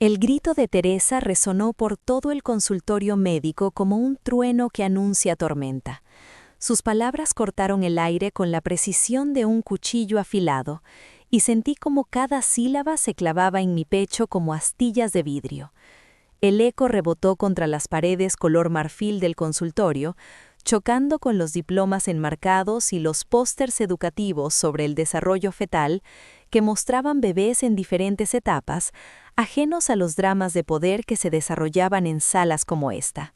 El grito de Teresa resonó por todo el consultorio médico como un trueno que anuncia tormenta. Sus palabras cortaron el aire con la precisión de un cuchillo afilado, y sentí como cada sílaba se clavaba en mi pecho como astillas de vidrio. El eco rebotó contra las paredes color marfil del consultorio, chocando con los diplomas enmarcados y los pósters educativos sobre el desarrollo fetal que mostraban bebés en diferentes etapas, ajenos a los dramas de poder que se desarrollaban en salas como esta.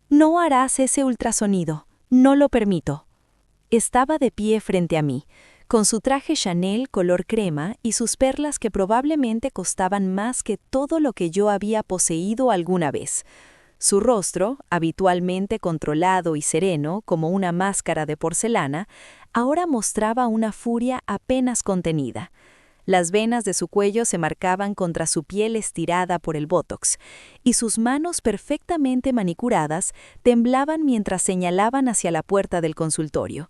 «No harás ese ultrasonido, no lo permito». Estaba de pie frente a mí, con su traje Chanel color crema y sus perlas que probablemente costaban más que todo lo que yo había poseído alguna vez. Su rostro, habitualmente controlado y sereno como una máscara de porcelana, ahora mostraba una furia apenas contenida. Las venas de su cuello se marcaban contra su piel estirada por el botox, y sus manos perfectamente manicuradas temblaban mientras señalaban hacia la puerta del consultorio.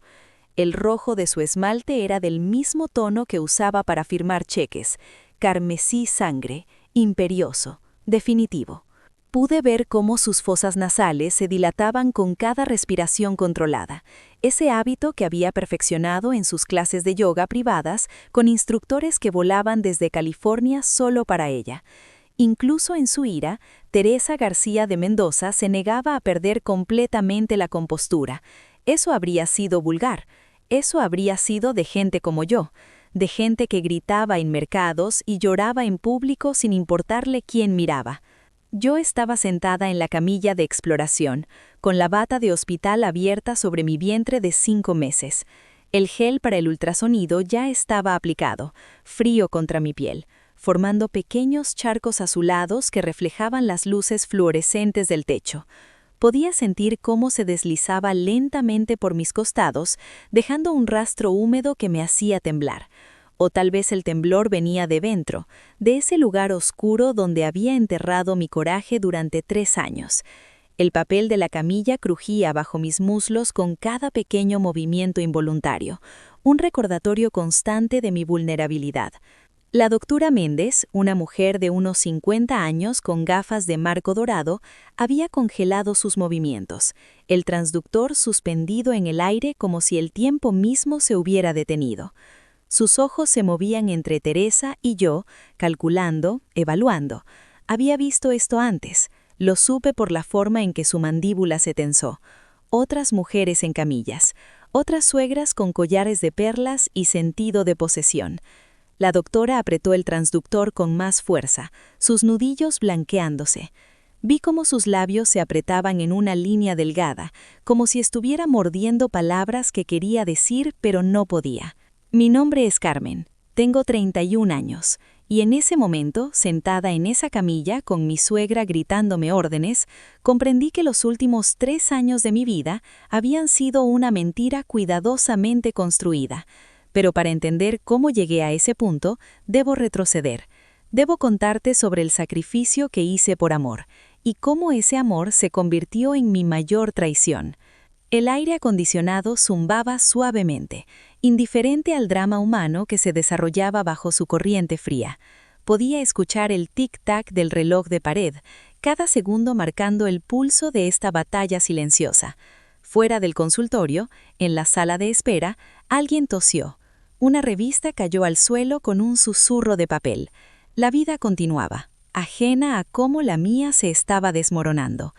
El rojo de su esmalte era del mismo tono que usaba para firmar cheques, carmesí sangre, imperioso, definitivo. Pude ver cómo sus fosas nasales se dilataban con cada respiración controlada, ese hábito que había perfeccionado en sus clases de yoga privadas con instructores que volaban desde California solo para ella. Incluso en su ira, Teresa García de Mendoza se negaba a perder completamente la compostura. Eso habría sido vulgar. Eso habría sido de gente como yo, de gente que gritaba en mercados y lloraba en público sin importarle quién miraba. Yo estaba sentada en la camilla de exploración, con la bata de hospital abierta sobre mi vientre de 5 meses. El gel para el ultrasonido ya estaba aplicado, frío contra mi piel, formando pequeños charcos azulados que reflejaban las luces fluorescentes del techo. Podía sentir cómo se deslizaba lentamente por mis costados, dejando un rastro húmedo que me hacía temblar. O tal vez el temblor venía de dentro, de ese lugar oscuro donde había enterrado mi coraje durante 3 años. El papel de la camilla crujía bajo mis muslos con cada pequeño movimiento involuntario, un recordatorio constante de mi vulnerabilidad. La doctora Méndez, una mujer de unos 50 años con gafas de marco dorado, había congelado sus movimientos, el transductor suspendido en el aire como si el tiempo mismo se hubiera detenido. Sus ojos se movían entre Teresa y yo, calculando, evaluando. Había visto esto antes, lo supe por la forma en que su mandíbula se tensó. Otras mujeres en camillas, otras suegras con collares de perlas y sentido de posesión. La doctora apretó el transductor con más fuerza, sus nudillos blanqueándose. Vi cómo sus labios se apretaban en una línea delgada, como si estuviera mordiendo palabras que quería decir pero no podía. Mi nombre es Carmen, tengo 31 años, y en ese momento, sentada en esa camilla con mi suegra gritándome órdenes, comprendí que los últimos 3 años de mi vida habían sido una mentira cuidadosamente construida. Pero para entender cómo llegué a ese punto, debo retroceder. Debo contarte sobre el sacrificio que hice por amor, y cómo ese amor se convirtió en mi mayor traición. El aire acondicionado zumbaba suavemente, indiferente al drama humano que se desarrollaba bajo su corriente fría. Podía escuchar el tic-tac del reloj de pared, cada segundo marcando el pulso de esta batalla silenciosa. Fuera del consultorio, en la sala de espera, alguien tosió. Una revista cayó al suelo con un susurro de papel. La vida continuaba, ajena a cómo la mía se estaba desmoronando.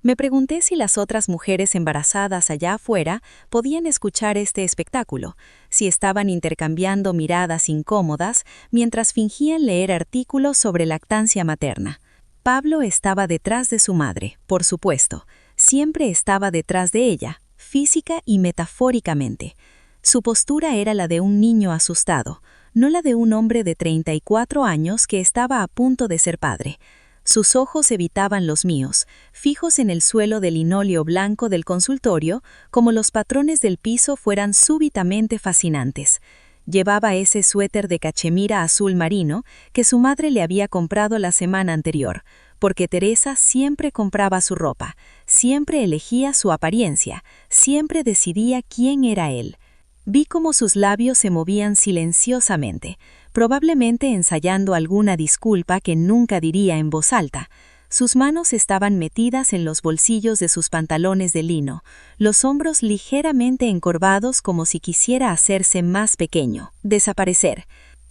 Me pregunté si las otras mujeres embarazadas allá afuera podían escuchar este espectáculo, si estaban intercambiando miradas incómodas mientras fingían leer artículos sobre lactancia materna. Pablo estaba detrás de su madre, por supuesto. Siempre estaba detrás de ella, física y metafóricamente. Su postura era la de un niño asustado, no la de un hombre de 34 años que estaba a punto de ser padre. Sus ojos evitaban los míos, fijos en el suelo de linóleo blanco del consultorio, como los patrones del piso fueran súbitamente fascinantes. Llevaba ese suéter de cachemira azul marino que su madre le había comprado la semana anterior, porque Teresa siempre compraba su ropa, siempre elegía su apariencia, siempre decidía quién era él. Vi cómo sus labios se movían silenciosamente, probablemente ensayando alguna disculpa que nunca diría en voz alta. Sus manos estaban metidas en los bolsillos de sus pantalones de lino, los hombros ligeramente encorvados como si quisiera hacerse más pequeño, desaparecer.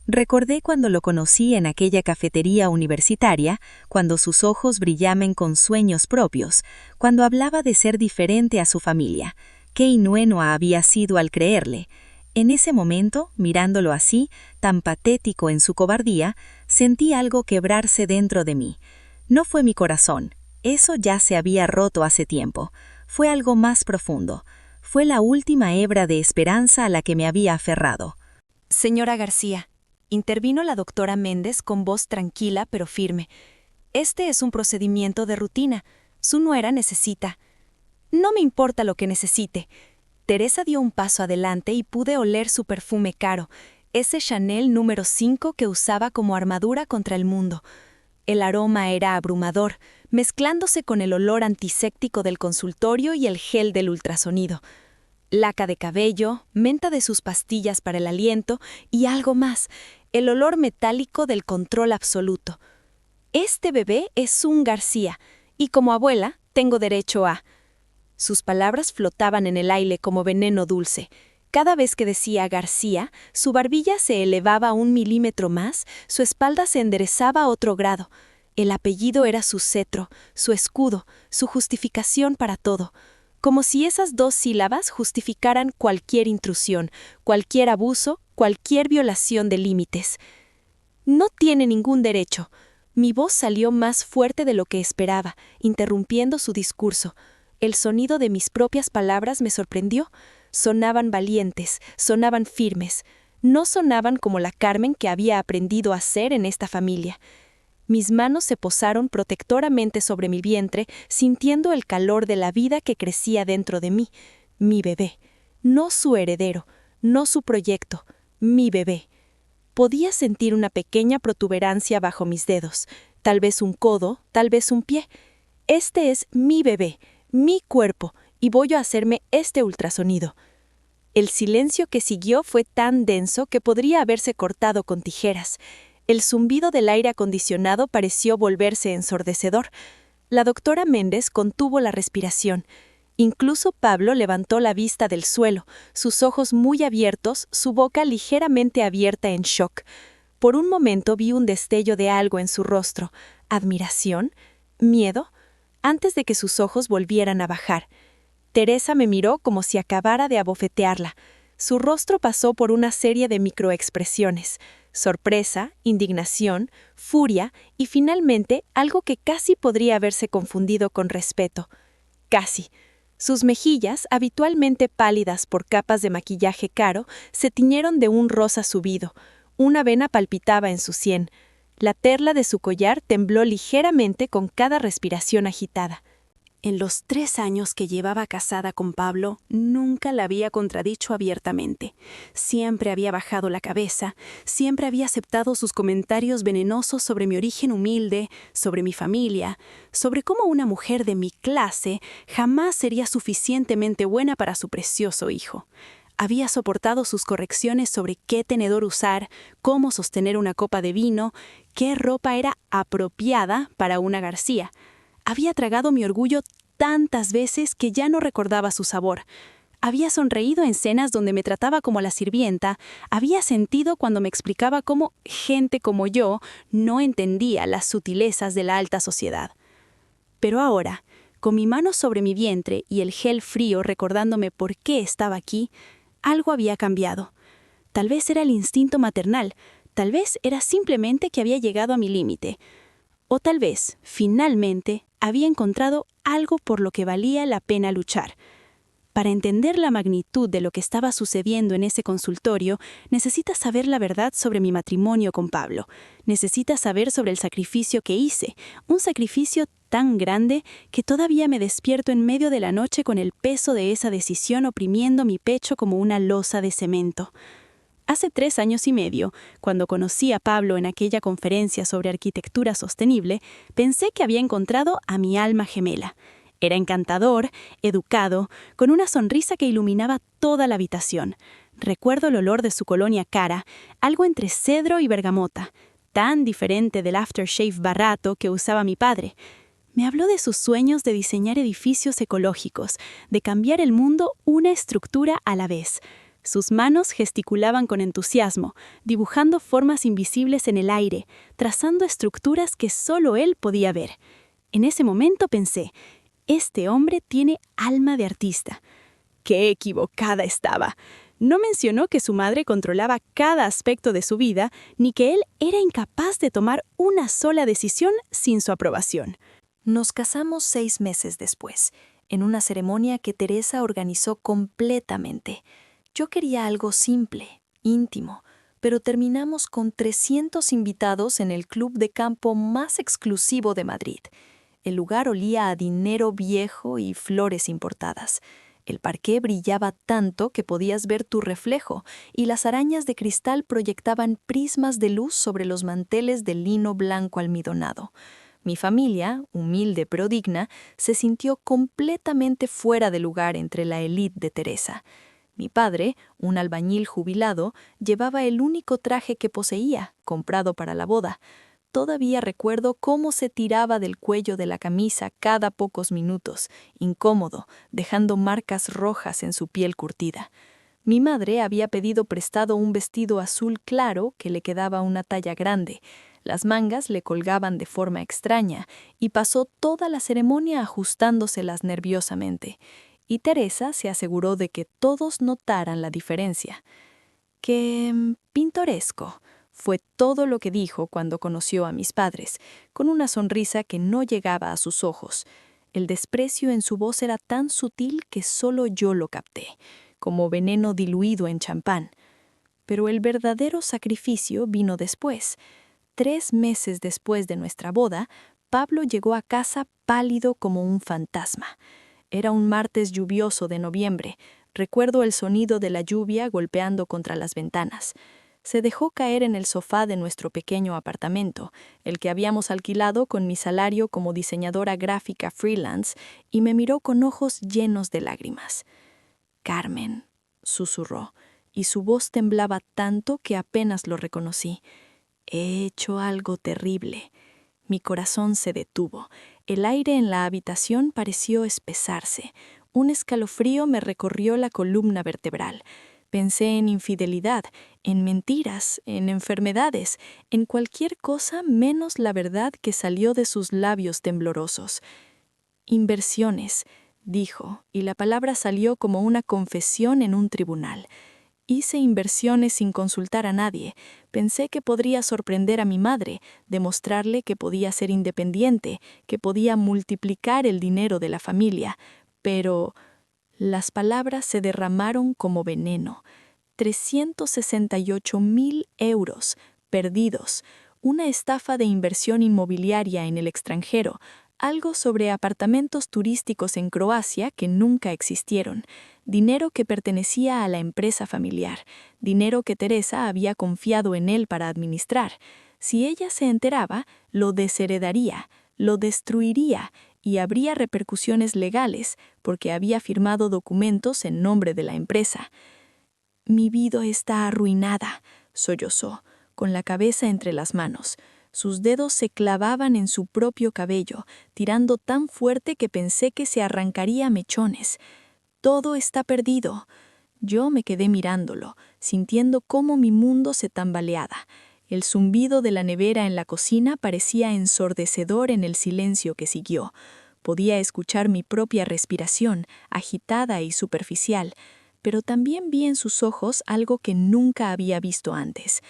Recordé cuando lo conocí en aquella cafetería universitaria, cuando sus ojos brillaban con sueños propios, cuando hablaba de ser diferente a su familia. Qué ingenua había sido al creerle. En ese momento, mirándolo así, tan patético en su cobardía, sentí algo quebrarse dentro de mí. No fue mi corazón, eso ya se había roto hace tiempo. Fue algo más profundo. Fue la última hebra de esperanza a la que me había aferrado. Señora García, intervino la doctora Méndez con voz tranquila pero firme. Este es un procedimiento de rutina. Su nuera necesita. No me importa lo que necesite. Teresa dio un paso adelante y pude oler su perfume caro, ese Chanel número 5 que usaba como armadura contra el mundo. El aroma era abrumador, mezclándose con el olor antiséptico del consultorio y el gel del ultrasonido. Laca de cabello, menta de sus pastillas para el aliento y algo más, el olor metálico del control absoluto. Este bebé es un García, y como abuela tengo derecho a... Sus palabras flotaban en el aire como veneno dulce. Cada vez que decía García, su barbilla se elevaba 1 milímetro más, su espalda se enderezaba a otro grado. El apellido era su cetro, su escudo, su justificación para todo. Como si esas 2 sílabas justificaran cualquier intrusión, cualquier abuso, cualquier violación de límites. No tiene ningún derecho. Mi voz salió más fuerte de lo que esperaba, interrumpiendo su discurso. El sonido de mis propias palabras me sorprendió. Sonaban valientes, sonaban firmes. No sonaban como la Carmen que había aprendido a ser en esta familia. Mis manos se posaron protectoramente sobre mi vientre, sintiendo el calor de la vida que crecía dentro de mí. Mi bebé. No su heredero, no su proyecto. Mi bebé. Podía sentir una pequeña protuberancia bajo mis dedos. Tal vez un codo, tal vez un pie. Este es mi bebé, mi cuerpo, y voy a hacerme este ultrasonido. El silencio que siguió fue tan denso que podría haberse cortado con tijeras. El zumbido del aire acondicionado pareció volverse ensordecedor. La doctora Méndez contuvo la respiración. Incluso Pablo levantó la vista del suelo, sus ojos muy abiertos, su boca ligeramente abierta en shock. Por un momento vi un destello de algo en su rostro. ¿Admiración? ¿Miedo? Antes de que sus ojos volvieran a bajar. Teresa me miró como si acabara de abofetearla. Su rostro pasó por una serie de microexpresiones: sorpresa, indignación, furia y finalmente algo que casi podría haberse confundido con respeto. Casi. Sus mejillas, habitualmente pálidas por capas de maquillaje caro, se tiñeron de un rosa subido. Una vena palpitaba en su sien. La perla de su collar tembló ligeramente con cada respiración agitada. En los 3 años que llevaba casada con Pablo, nunca la había contradicho abiertamente. Siempre había bajado la cabeza, siempre había aceptado sus comentarios venenosos sobre mi origen humilde, sobre mi familia, sobre cómo una mujer de mi clase jamás sería suficientemente buena para su precioso hijo. Había soportado sus correcciones sobre qué tenedor usar, cómo sostener una copa de vino, qué ropa era apropiada para una García. Había tragado mi orgullo tantas veces que ya no recordaba su sabor. Había sonreído en cenas donde me trataba como la sirvienta, había sentido cuando me explicaba cómo gente como yo no entendía las sutilezas de la alta sociedad. Pero ahora, con mi mano sobre mi vientre y el gel frío recordándome por qué estaba aquí, algo había cambiado. Tal vez era el instinto maternal, tal vez era simplemente que había llegado a mi límite. O tal vez, finalmente, había encontrado algo por lo que valía la pena luchar. Para entender la magnitud de lo que estaba sucediendo en ese consultorio, necesitas saber la verdad sobre mi matrimonio con Pablo. Necesitas saber sobre el sacrificio que hice, un sacrificio tan grande que todavía me despierto en medio de la noche con el peso de esa decisión oprimiendo mi pecho como una losa de cemento. Hace 3 años y medio, cuando conocí a Pablo en aquella conferencia sobre arquitectura sostenible, pensé que había encontrado a mi alma gemela. Era encantador, educado, con una sonrisa que iluminaba toda la habitación. Recuerdo el olor de su colonia cara, algo entre cedro y bergamota, tan diferente del aftershave barato que usaba mi padre. Me habló de sus sueños de diseñar edificios ecológicos, de cambiar el mundo una estructura a la vez. Sus manos gesticulaban con entusiasmo, dibujando formas invisibles en el aire, trazando estructuras que solo él podía ver. En ese momento pensé, este hombre tiene alma de artista. ¡Qué equivocada estaba! No mencionó que su madre controlaba cada aspecto de su vida, ni que él era incapaz de tomar una sola decisión sin su aprobación. Nos casamos 6 meses después, en una ceremonia que Teresa organizó completamente. Yo quería algo simple, íntimo, pero terminamos con 300 invitados en el club de campo más exclusivo de Madrid. El lugar olía a dinero viejo y flores importadas. El parqué brillaba tanto que podías ver tu reflejo, y las arañas de cristal proyectaban prismas de luz sobre los manteles de lino blanco almidonado. Mi familia, humilde pero digna, se sintió completamente fuera de lugar entre la élite de Teresa. Mi padre, un albañil jubilado, llevaba el único traje que poseía, comprado para la boda. Todavía recuerdo cómo se tiraba del cuello de la camisa cada pocos minutos, incómodo, dejando marcas rojas en su piel curtida. Mi madre había pedido prestado un vestido azul claro que le quedaba una talla grande. Las mangas le colgaban de forma extraña y pasó toda la ceremonia ajustándoselas nerviosamente. Y Teresa se aseguró de que todos notaran la diferencia. ¡Qué pintoresco! Fue todo lo que dijo cuando conoció a mis padres, con una sonrisa que no llegaba a sus ojos. El desprecio en su voz era tan sutil que solo yo lo capté, como veneno diluido en champán. Pero el verdadero sacrificio vino después. 3 meses después de nuestra boda, Pablo llegó a casa pálido como un fantasma. Era un martes lluvioso de noviembre. Recuerdo el sonido de la lluvia golpeando contra las ventanas. Se dejó caer en el sofá de nuestro pequeño apartamento, el que habíamos alquilado con mi salario como diseñadora gráfica freelance, y me miró con ojos llenos de lágrimas. «Carmen», susurró, y su voz temblaba tanto que apenas lo reconocí. «He hecho algo terrible». Mi corazón se detuvo. El aire en la habitación pareció espesarse. Un escalofrío me recorrió la columna vertebral. Pensé en infidelidad, en mentiras, en enfermedades, en cualquier cosa menos la verdad que salió de sus labios temblorosos. «Inversiones», dijo, y la palabra salió como una confesión en un tribunal. Hice inversiones sin consultar a nadie. Pensé que podría sorprender a mi madre, demostrarle que podía ser independiente, que podía multiplicar el dinero de la familia. Pero las palabras se derramaron como veneno. 368.000 euros perdidos. Una estafa de inversión inmobiliaria en el extranjero. Algo sobre apartamentos turísticos en Croacia que nunca existieron. Dinero que pertenecía a la empresa familiar. Dinero que Teresa había confiado en él para administrar. Si ella se enteraba, lo desheredaría, lo destruiría y habría repercusiones legales porque había firmado documentos en nombre de la empresa. «Mi vida está arruinada», sollozó, con la cabeza entre las manos. Sus dedos se clavaban en su propio cabello, tirando tan fuerte que pensé que se arrancaría mechones. «Todo está perdido». Yo me quedé mirándolo, sintiendo cómo mi mundo se tambaleaba. El zumbido de la nevera en la cocina parecía ensordecedor en el silencio que siguió. Podía escuchar mi propia respiración, agitada y superficial, pero también vi en sus ojos algo que nunca había visto antes.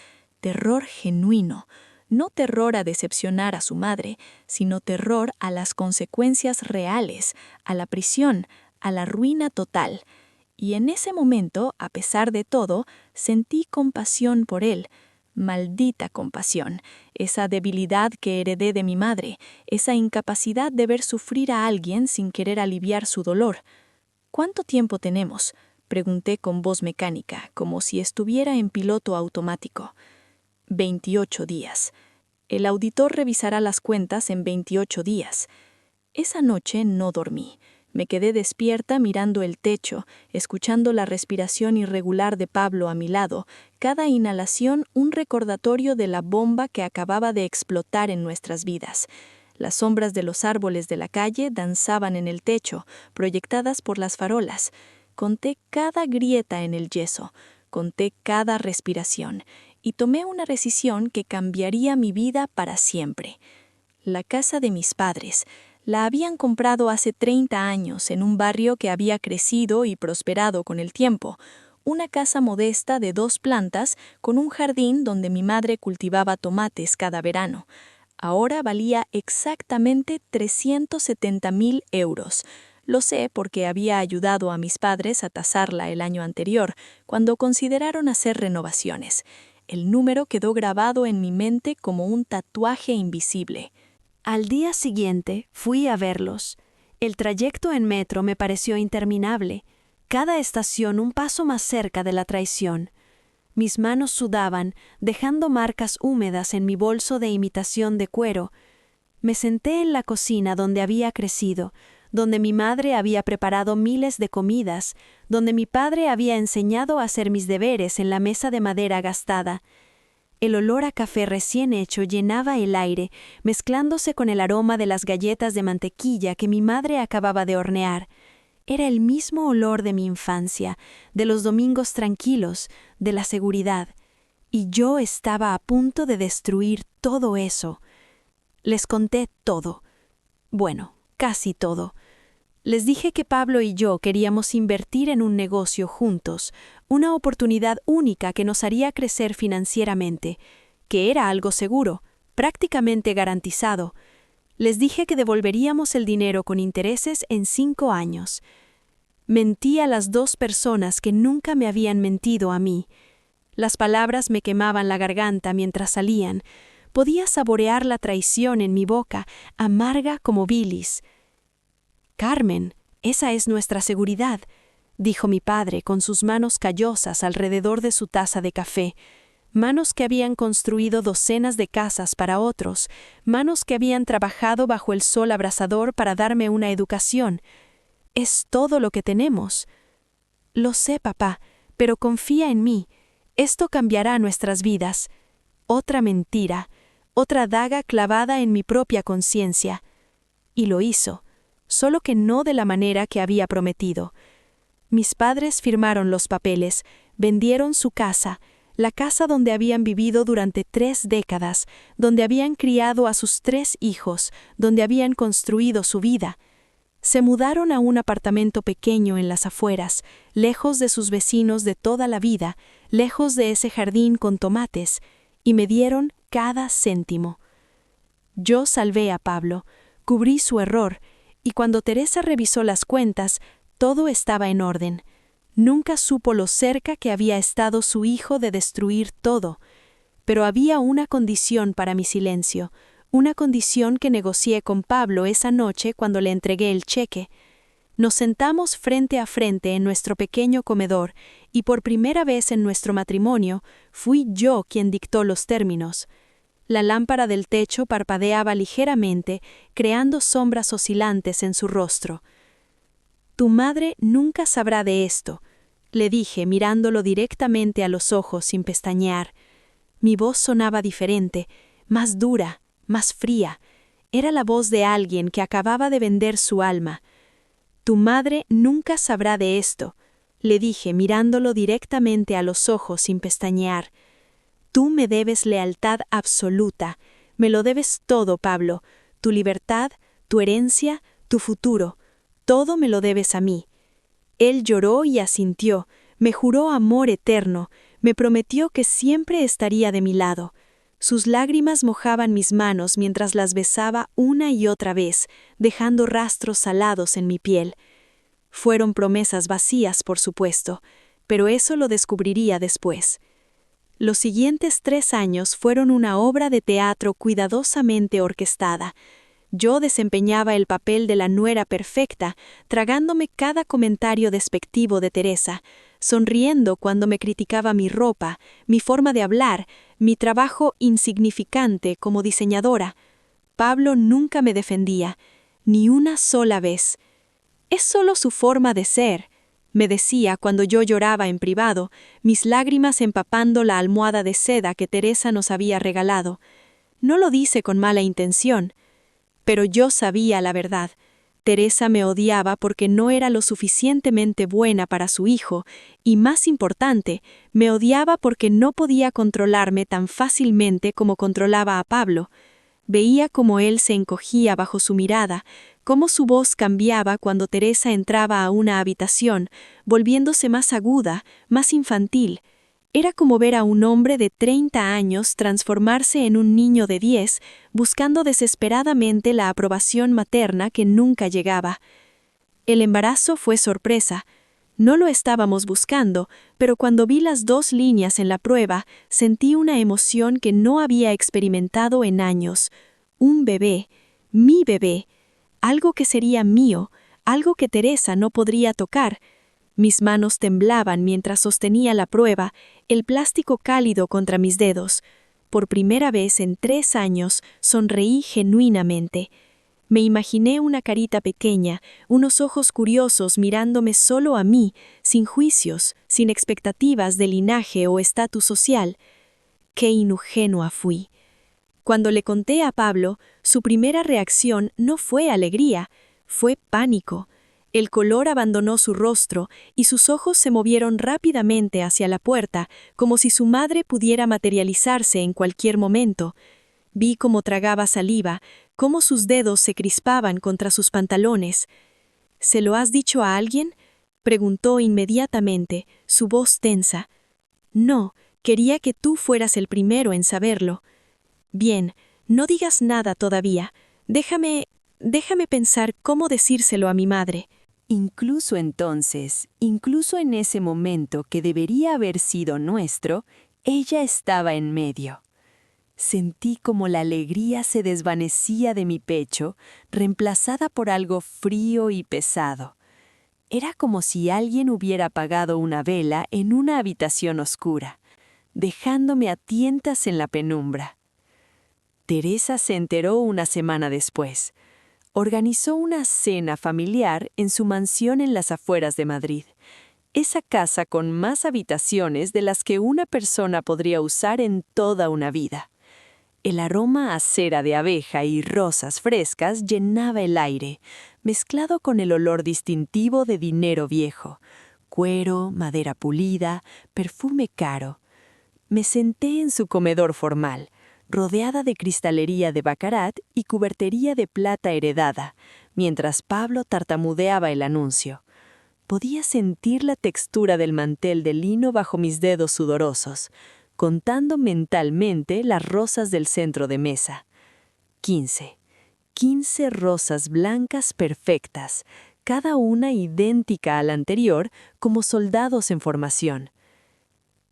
Terror genuino. No terror a decepcionar a su madre, sino terror a las consecuencias reales, a la prisión, a la ruina total. Y en ese momento, a pesar de todo, sentí compasión por él. Maldita compasión, esa debilidad que heredé de mi madre, esa incapacidad de ver sufrir a alguien sin querer aliviar su dolor. «¿Cuánto tiempo tenemos?», pregunté con voz mecánica, como si estuviera en piloto automático. 28 días. El auditor revisará las cuentas en 28 días. Esa noche no dormí. Me quedé despierta mirando el techo, escuchando la respiración irregular de Pablo a mi lado, cada inhalación un recordatorio de la bomba que acababa de explotar en nuestras vidas. Las sombras de los árboles de la calle danzaban en el techo, proyectadas por las farolas. Conté cada grieta en el yeso, conté cada respiración, y tomé una decisión que cambiaría mi vida para siempre. La casa de mis padres la habían comprado hace 30 años en un barrio que había crecido y prosperado con el tiempo, una casa modesta de 2 plantas con un jardín donde mi madre cultivaba tomates cada verano. Ahora valía exactamente 370.000 euros. Lo sé porque había ayudado a mis padres a tasarla el año anterior, cuando consideraron hacer renovaciones. El número quedó grabado en mi mente como un tatuaje invisible. Al día siguiente fui a verlos. El trayecto en metro me pareció interminable. Cada estación un paso más cerca de la traición. Mis manos sudaban, dejando marcas húmedas en mi bolso de imitación de cuero. Me senté en la cocina donde había crecido, donde mi madre había preparado miles de comidas, donde mi padre había enseñado a hacer mis deberes en la mesa de madera gastada. El olor a café recién hecho llenaba el aire, mezclándose con el aroma de las galletas de mantequilla que mi madre acababa de hornear. Era el mismo olor de mi infancia, de los domingos tranquilos, de la seguridad. Y yo estaba a punto de destruir todo eso. Les conté todo. Bueno, casi todo. Les dije que Pablo y yo queríamos invertir en un negocio juntos, una oportunidad única que nos haría crecer financieramente, que era algo seguro, prácticamente garantizado. Les dije que devolveríamos el dinero con intereses en 5 años. Mentí a las 2 personas que nunca me habían mentido a mí. Las palabras me quemaban la garganta mientras salían. Podía saborear la traición en mi boca, amarga como bilis. «Carmen, esa es nuestra seguridad», dijo mi padre con sus manos callosas alrededor de su taza de café, manos que habían construido docenas de casas para otros, manos que habían trabajado bajo el sol abrasador para darme una educación. «Es todo lo que tenemos». «Lo sé, papá, pero confía en mí. Esto cambiará nuestras vidas». Otra mentira, otra daga clavada en mi propia conciencia. Y lo hizo, solo que no de la manera que había prometido. Mis padres firmaron los papeles, vendieron su casa, la casa donde habían vivido durante 3 décadas, donde habían criado a sus 3 hijos, donde habían construido su vida. Se mudaron a un apartamento pequeño en las afueras, lejos de sus vecinos de toda la vida, lejos de ese jardín con tomates, y me dieron cada céntimo. Yo salvé a Pablo, cubrí su error, y cuando Teresa revisó las cuentas, todo estaba en orden. Nunca supo lo cerca que había estado su hijo de destruir todo. Pero había una condición para mi silencio, una condición que negocié con Pablo esa noche cuando le entregué el cheque. Nos sentamos frente a frente en nuestro pequeño comedor, y por primera vez en nuestro matrimonio, fui yo quien dictó los términos. La lámpara del techo parpadeaba ligeramente, creando sombras oscilantes en su rostro. «Tu madre nunca sabrá de esto», le dije mirándolo directamente a los ojos sin pestañear. Mi voz sonaba diferente, más dura, más fría. Era la voz de alguien que acababa de vender su alma. «Tu madre nunca sabrá de esto», le dije mirándolo directamente a los ojos sin pestañear. «Tú me debes lealtad absoluta. Me lo debes todo, Pablo. Tu libertad, tu herencia, tu futuro. Todo me lo debes a mí». Él lloró y asintió, me juró amor eterno, me prometió que siempre estaría de mi lado. Sus lágrimas mojaban mis manos mientras las besaba una y otra vez, dejando rastros salados en mi piel. Fueron promesas vacías, por supuesto, pero eso lo descubriría después. Los siguientes 3 años fueron una obra de teatro cuidadosamente orquestada. Yo desempeñaba el papel de la nuera perfecta, tragándome cada comentario despectivo de Teresa, sonriendo cuando me criticaba mi ropa, mi forma de hablar, mi trabajo insignificante como diseñadora. Pablo nunca me defendía, ni una sola vez. Es solo su forma de ser, me decía cuando yo lloraba en privado, mis lágrimas empapando la almohada de seda que Teresa nos había regalado. No lo dice con mala intención, pero yo sabía la verdad. Teresa me odiaba porque no era lo suficientemente buena para su hijo, y más importante, me odiaba porque no podía controlarme tan fácilmente como controlaba a Pablo. Veía cómo él se encogía bajo su mirada, cómo su voz cambiaba cuando Teresa entraba a una habitación, volviéndose más aguda, más infantil. Era como ver a un hombre de 30 años transformarse en un niño de 10, buscando desesperadamente la aprobación materna que nunca llegaba. El embarazo fue sorpresa. No lo estábamos buscando, pero cuando vi las 2 líneas en la prueba, sentí una emoción que no había experimentado en años. Un bebé, mi bebé, algo que sería mío, algo que Teresa no podría tocar. Mis manos temblaban mientras sostenía la prueba, el plástico cálido contra mis dedos. Por primera vez en 3 años sonreí genuinamente. Me imaginé una carita pequeña, unos ojos curiosos mirándome solo a mí, sin juicios, sin expectativas de linaje o estatus social. Qué ingenua fui. Cuando le conté a Pablo, su primera reacción no fue alegría, fue pánico. El color abandonó su rostro y sus ojos se movieron rápidamente hacia la puerta, como si su madre pudiera materializarse en cualquier momento. Vi cómo tragaba saliva, cómo sus dedos se crispaban contra sus pantalones. ¿Se lo has dicho a alguien?, preguntó inmediatamente, su voz tensa. No, quería que tú fueras el primero en saberlo. Bien, no digas nada todavía. Déjame pensar cómo decírselo a mi madre. Incluso entonces, incluso en ese momento que debería haber sido nuestro, ella estaba en medio. Sentí como la alegría se desvanecía de mi pecho, reemplazada por algo frío y pesado. Era como si alguien hubiera apagado una vela en una habitación oscura, dejándome a tientas en la penumbra. Teresa se enteró una semana después. Organizó una cena familiar en su mansión en las afueras de Madrid, esa casa con más habitaciones de las que una persona podría usar en toda una vida. El aroma a cera de abeja y rosas frescas llenaba el aire, mezclado con el olor distintivo de dinero viejo, cuero, madera pulida, perfume caro. Me senté en su comedor formal, rodeada de cristalería de baccarat y cubertería de plata heredada, mientras Pablo tartamudeaba el anuncio. Podía sentir la textura del mantel de lino bajo mis dedos sudorosos, contando mentalmente las rosas del centro de mesa. 15 rosas blancas perfectas, cada una idéntica a la anterior, como soldados en formación.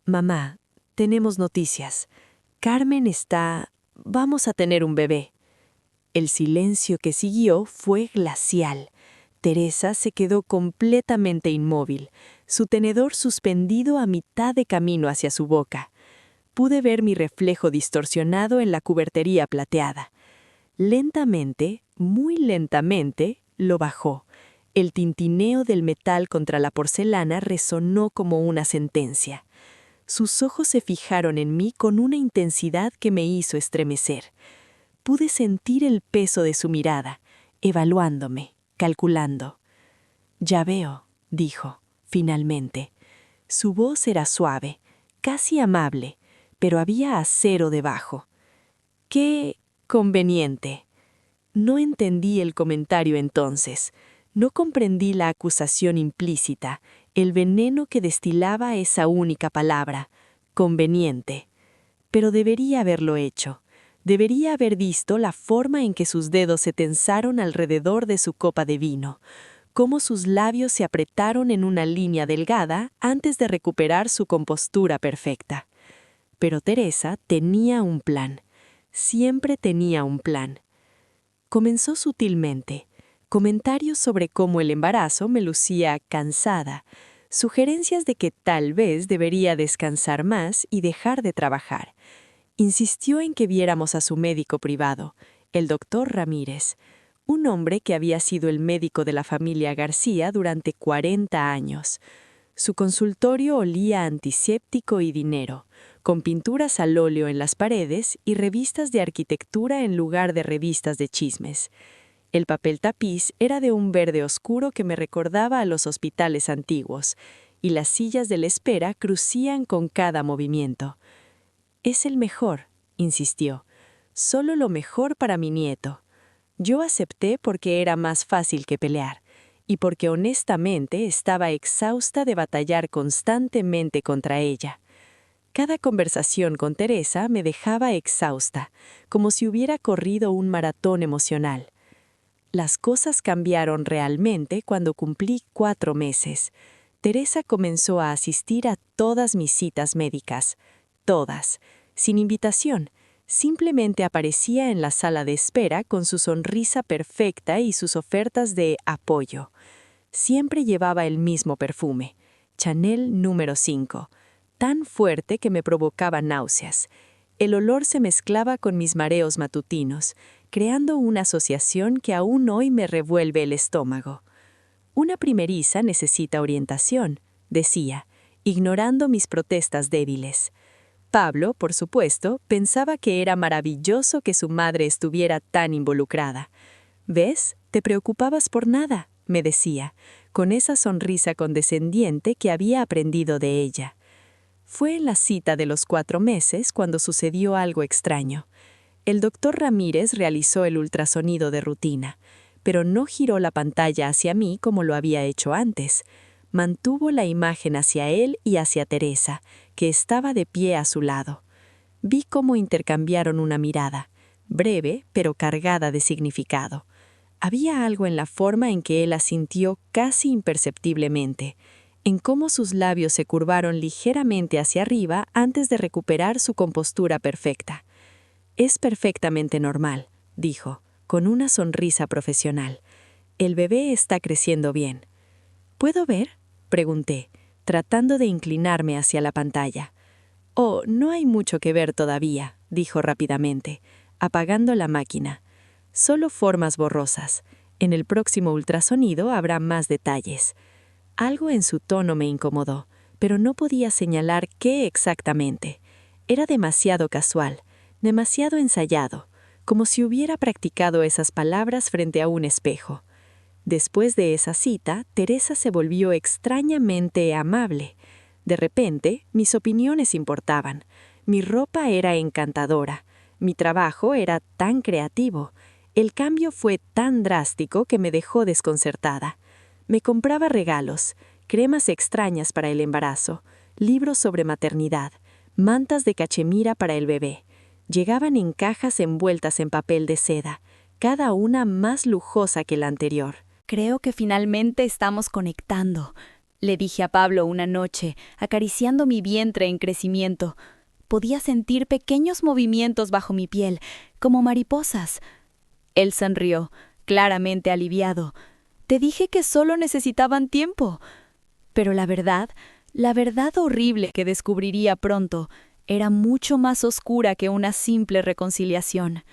Mamá, tenemos noticias. Carmen vamos a tener un bebé. El silencio que siguió fue glacial. Teresa se quedó completamente inmóvil, su tenedor suspendido a mitad de camino hacia su boca. Pude ver mi reflejo distorsionado en la cubertería plateada. Lentamente, muy lentamente, lo bajó. El tintineo del metal contra la porcelana resonó como una sentencia. Sus ojos se fijaron en mí con una intensidad que me hizo estremecer. Pude sentir el peso de su mirada, evaluándome, calculando. «Ya veo», dijo, finalmente. Su voz era suave, casi amable, pero había acero debajo. «¡Qué conveniente!». No entendí el comentario entonces. No comprendí la acusación implícita, el veneno que destilaba esa única palabra, conveniente. Pero debería haberlo hecho. Debería haber visto la forma en que sus dedos se tensaron alrededor de su copa de vino, cómo sus labios se apretaron en una línea delgada antes de recuperar su compostura perfecta. Pero Teresa tenía un plan. Siempre tenía un plan. Comenzó sutilmente. Comentarios sobre cómo el embarazo me lucía cansada, sugerencias de que tal vez debería descansar más y dejar de trabajar. Insistió en que viéramos a su médico privado, el doctor Ramírez, un hombre que había sido el médico de la familia García durante 40 años. Su consultorio olía a antiséptico y dinero, con pinturas al óleo en las paredes y revistas de arquitectura en lugar de revistas de chismes. El papel tapiz era de un verde oscuro que me recordaba a los hospitales antiguos, y las sillas de la espera crujían con cada movimiento. «Es el mejor», insistió. «Solo lo mejor para mi nieto». Yo acepté porque era más fácil que pelear, y porque honestamente estaba exhausta de batallar constantemente contra ella. Cada conversación con Teresa me dejaba exhausta, como si hubiera corrido un maratón emocional. Las cosas cambiaron realmente cuando cumplí 4 meses. Teresa comenzó a asistir a todas mis citas médicas, todas, sin invitación. Simplemente aparecía en la sala de espera con su sonrisa perfecta y sus ofertas de apoyo. Siempre llevaba el mismo perfume, Chanel número 5, tan fuerte que me provocaba náuseas. El olor se mezclaba con mis mareos matutinos, creando una asociación que aún hoy me revuelve el estómago. «Una primeriza necesita orientación», decía, ignorando mis protestas débiles. Pablo, por supuesto, pensaba que era maravilloso que su madre estuviera tan involucrada. «¿Ves? Te preocupabas por nada», me decía, con esa sonrisa condescendiente que había aprendido de ella. Fue en la cita de los 4 meses cuando sucedió algo extraño. El doctor Ramírez realizó el ultrasonido de rutina, pero no giró la pantalla hacia mí como lo había hecho antes. Mantuvo la imagen hacia él y hacia Teresa, que estaba de pie a su lado. Vi cómo intercambiaron una mirada, breve pero cargada de significado. Había algo en la forma en que él asintió casi imperceptiblemente, en cómo sus labios se curvaron ligeramente hacia arriba antes de recuperar su compostura perfecta. «Es perfectamente normal», dijo, con una sonrisa profesional. «El bebé está creciendo bien». «¿Puedo ver?», pregunté, tratando de inclinarme hacia la pantalla. «Oh, no hay mucho que ver todavía», dijo rápidamente, apagando la máquina. «Solo formas borrosas. En el próximo ultrasonido habrá más detalles». Algo en su tono me incomodó, pero no podía señalar qué exactamente. Era demasiado casual, demasiado ensayado, como si hubiera practicado esas palabras frente a un espejo. Después de esa cita, Teresa se volvió extrañamente amable. De repente, mis opiniones importaban. Mi ropa era encantadora. Mi trabajo era tan creativo. El cambio fue tan drástico que me dejó desconcertada. Me compraba regalos, cremas extrañas para el embarazo, libros sobre maternidad, mantas de cachemira para el bebé. Llegaban en cajas envueltas en papel de seda, cada una más lujosa que la anterior. «Creo que finalmente estamos conectando», le dije a Pablo una noche, acariciando mi vientre en crecimiento. Podía sentir pequeños movimientos bajo mi piel, como mariposas. Él sonrió, claramente aliviado. «Te dije que solo necesitaban tiempo». Pero la verdad horrible que descubriría pronto, era mucho más oscura que una simple reconciliación.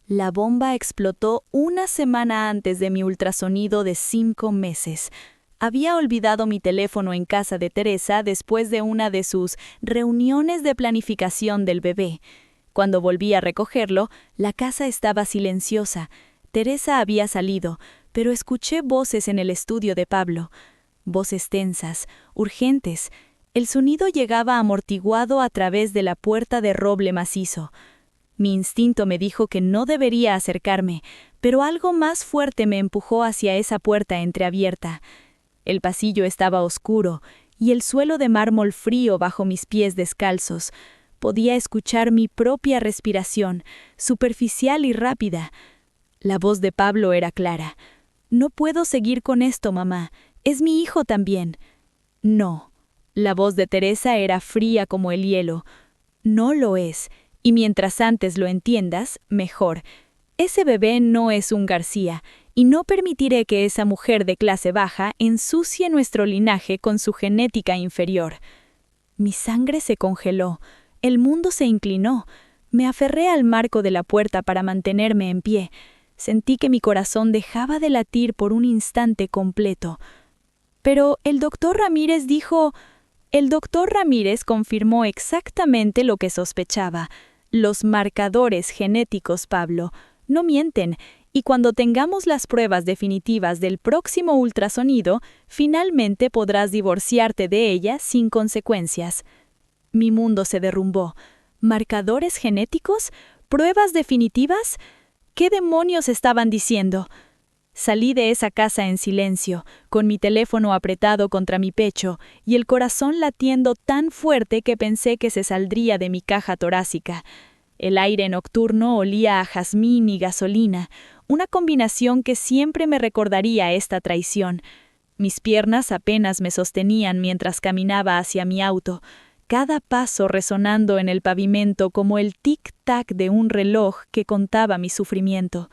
La bomba explotó una semana antes de mi ultrasonido de 5 meses. Había olvidado mi teléfono en casa de Teresa después de una de sus reuniones de planificación del bebé. Cuando volví a recogerlo, la casa estaba silenciosa. Teresa había salido, pero escuché voces en el estudio de Pablo. Voces tensas, urgentes. El sonido llegaba amortiguado a través de la puerta de roble macizo. Mi instinto me dijo que no debería acercarme, pero algo más fuerte me empujó hacia esa puerta entreabierta. El pasillo estaba oscuro, y el suelo de mármol frío bajo mis pies descalzos. Podía escuchar mi propia respiración, superficial y rápida. La voz de Pablo era clara. «No puedo seguir con esto, mamá. Es mi hijo también». «No». La voz de Teresa era fría como el hielo. «No lo es. Y mientras antes lo entiendas, mejor. Ese bebé no es un García, y no permitiré que esa mujer de clase baja ensucie nuestro linaje con su genética inferior». Mi sangre se congeló. El mundo se inclinó. Me aferré al marco de la puerta para mantenerme en pie. Sentí que mi corazón dejaba de latir por un instante completo. Pero el doctor Ramírez dijo... El doctor Ramírez confirmó exactamente lo que sospechaba. Los marcadores genéticos, Pablo, no mienten, y cuando tengamos las pruebas definitivas del próximo ultrasonido, finalmente podrás divorciarte de ella sin consecuencias. Mi mundo se derrumbó. ¿Marcadores genéticos? ¿Pruebas definitivas? ¿Qué demonios estaban diciendo? Salí de esa casa en silencio, con mi teléfono apretado contra mi pecho y el corazón latiendo tan fuerte que pensé que se saldría de mi caja torácica. El aire nocturno olía a jazmín y gasolina, una combinación que siempre me recordaría esta traición. Mis piernas apenas me sostenían mientras caminaba hacia mi auto, cada paso resonando en el pavimento como el tic-tac de un reloj que contaba mi sufrimiento.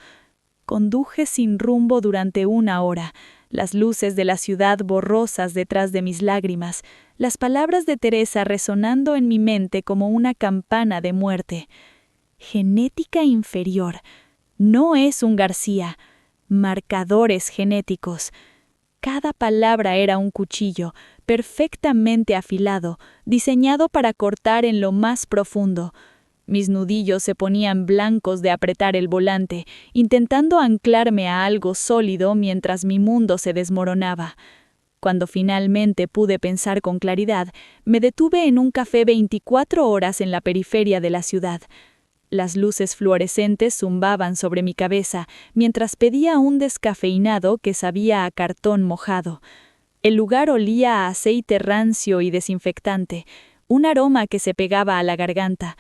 Conduje sin rumbo durante 1 hora, las luces de la ciudad borrosas detrás de mis lágrimas, las palabras de Teresa resonando en mi mente como una campana de muerte. Genética inferior. No es un García. Marcadores genéticos. Cada palabra era un cuchillo, perfectamente afilado, diseñado para cortar en lo más profundo. Mis nudillos se ponían blancos de apretar el volante, intentando anclarme a algo sólido mientras mi mundo se desmoronaba. Cuando finalmente pude pensar con claridad, me detuve en un café 24 horas en la periferia de la ciudad. Las luces fluorescentes zumbaban sobre mi cabeza mientras pedía un descafeinado que sabía a cartón mojado. El lugar olía a aceite rancio y desinfectante, un aroma que se pegaba a la garganta.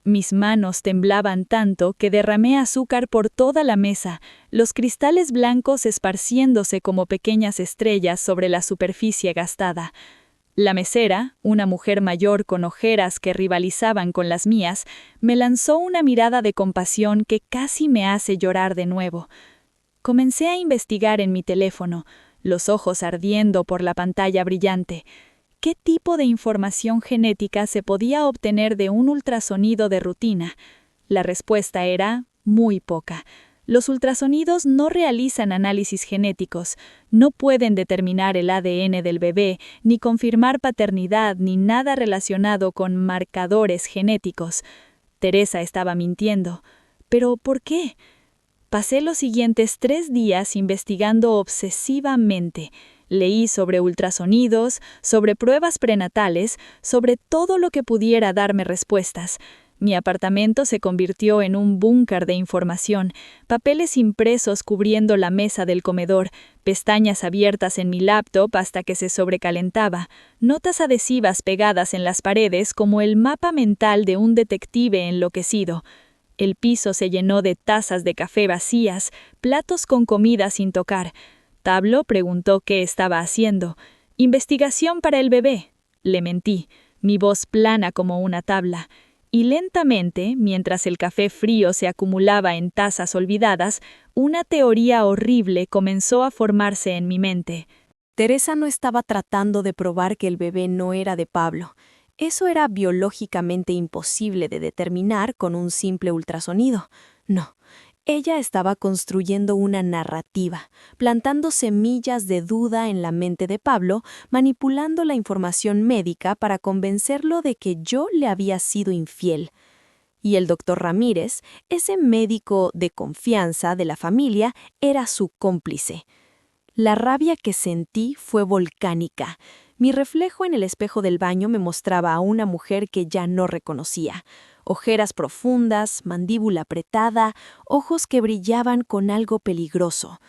Mis manos temblaban tanto que derramé azúcar por toda la mesa, los cristales blancos esparciéndose como pequeñas estrellas sobre la superficie gastada. La mesera, una mujer mayor con ojeras que rivalizaban con las mías, me lanzó una mirada de compasión que casi me hace llorar de nuevo. Comencé a investigar en mi teléfono, los ojos ardiendo por la pantalla brillante. ¿Qué tipo de información genética se podía obtener de un ultrasonido de rutina? La respuesta era muy poca. Los ultrasonidos no realizan análisis genéticos, no pueden determinar el ADN del bebé, ni confirmar paternidad, ni nada relacionado con marcadores genéticos. Teresa estaba mintiendo. ¿Pero por qué? Pasé los siguientes 3 días investigando obsesivamente. Leí sobre ultrasonidos, sobre pruebas prenatales, sobre todo lo que pudiera darme respuestas. Mi apartamento se convirtió en un búnker de información, papeles impresos cubriendo la mesa del comedor, pestañas abiertas en mi laptop hasta que se sobrecalentaba, notas adhesivas pegadas en las paredes como el mapa mental de un detective enloquecido. El piso se llenó de tazas de café vacías, platos con comida sin tocar. Pablo preguntó qué estaba haciendo. «Investigación para el bebé», le mentí, mi voz plana como una tabla. Y lentamente, mientras el café frío se acumulaba en tazas olvidadas, una teoría horrible comenzó a formarse en mi mente. Teresa no estaba tratando de probar que el bebé no era de Pablo. Eso era biológicamente imposible de determinar con un simple ultrasonido. No. Ella estaba construyendo una narrativa, plantando semillas de duda en la mente de Pablo, manipulando la información médica para convencerlo de que yo le había sido infiel. Y el doctor Ramírez, ese médico de confianza de la familia, era su cómplice. La rabia que sentí fue volcánica. Mi reflejo en el espejo del baño me mostraba a una mujer que ya no reconocía. Ojeras profundas, mandíbula apretada, ojos que brillaban con algo peligroso.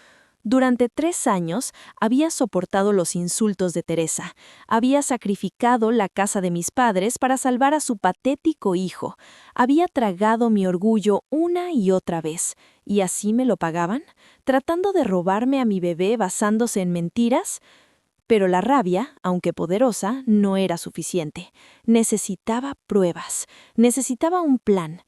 Durante 3 años había soportado los insultos de Teresa. Había sacrificado la casa de mis padres para salvar a su patético hijo. Había tragado mi orgullo una y otra vez. ¿Y así me lo pagaban? ¿Tratando de robarme a mi bebé basándose en mentiras? Pero la rabia, aunque poderosa, no era suficiente. Necesitaba pruebas. Necesitaba un plan.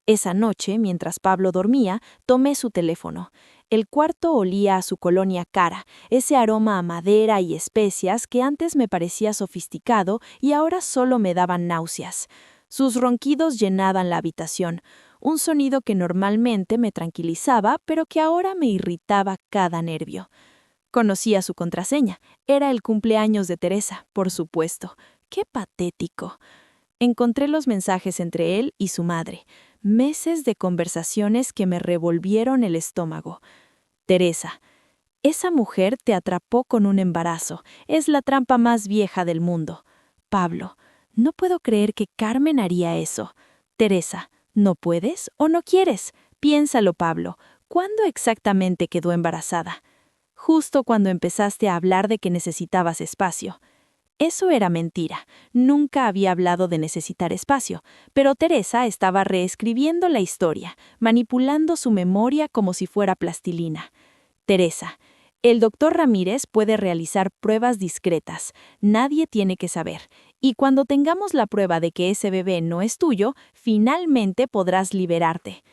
Esa noche, mientras Pablo dormía, tomé su teléfono. El cuarto olía a su colonia cara, ese aroma a madera y especias que antes me parecía sofisticado y ahora solo me daban náuseas. Sus ronquidos llenaban la habitación. un sonido que normalmente me tranquilizaba, pero que ahora me irritaba cada nervio. Conocía su contraseña. Era el cumpleaños de Teresa, por supuesto. ¡Qué patético! Encontré los mensajes entre él y su madre. Meses de conversaciones que me revolvieron el estómago. Teresa, esa mujer te atrapó con un embarazo. Es la trampa más vieja del mundo. Pablo, no puedo creer que Carmen haría eso. Teresa, ¿no puedes o no quieres? Piénsalo, Pablo. ¿Cuándo exactamente quedó embarazada? Justo cuando empezaste a hablar de que necesitabas espacio. Eso era mentira. Nunca había hablado de necesitar espacio, pero Teresa estaba reescribiendo la historia, manipulando su memoria como si fuera plastilina. Teresa, el doctor Ramírez puede realizar pruebas discretas. Nadie tiene que saber. Y cuando tengamos la prueba de que ese bebé no es tuyo, finalmente podrás liberarte.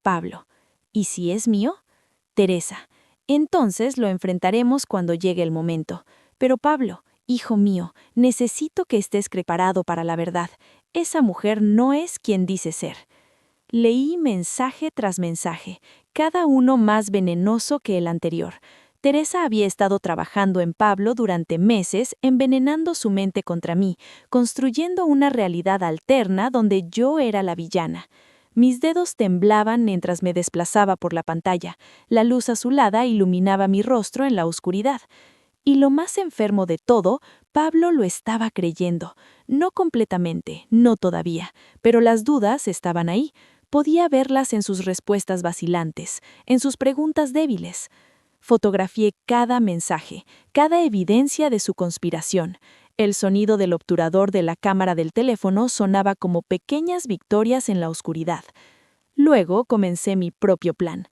Pablo, ¿y si es mío? Teresa, entonces lo enfrentaremos cuando llegue el momento. Pero Pablo, hijo mío, necesito que estés preparado para la verdad. Esa mujer no es quien dice ser. Leí mensaje tras mensaje, cada uno más venenoso que el anterior. Teresa había estado trabajando en Pablo durante meses, envenenando su mente contra mí, construyendo una realidad alterna donde yo era la villana. Mis dedos temblaban mientras me desplazaba por la pantalla. La luz azulada iluminaba mi rostro en la oscuridad. Y lo más enfermo de todo, Pablo lo estaba creyendo. No completamente, no todavía, pero las dudas estaban ahí. Podía verlas en sus respuestas vacilantes, en sus preguntas débiles. Fotografié cada mensaje, cada evidencia de su conspiración. El sonido del obturador de la cámara del teléfono sonaba como pequeñas victorias en la oscuridad. Luego comencé mi propio plan.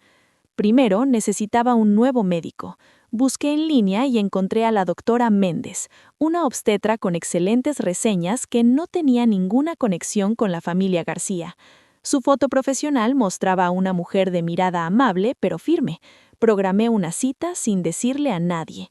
Primero necesitaba un nuevo médico. Busqué en línea y encontré a la doctora Méndez, una obstetra con excelentes reseñas que no tenía ninguna conexión con la familia García. Su foto profesional mostraba a una mujer de mirada amable pero firme. Programé una cita sin decirle a nadie.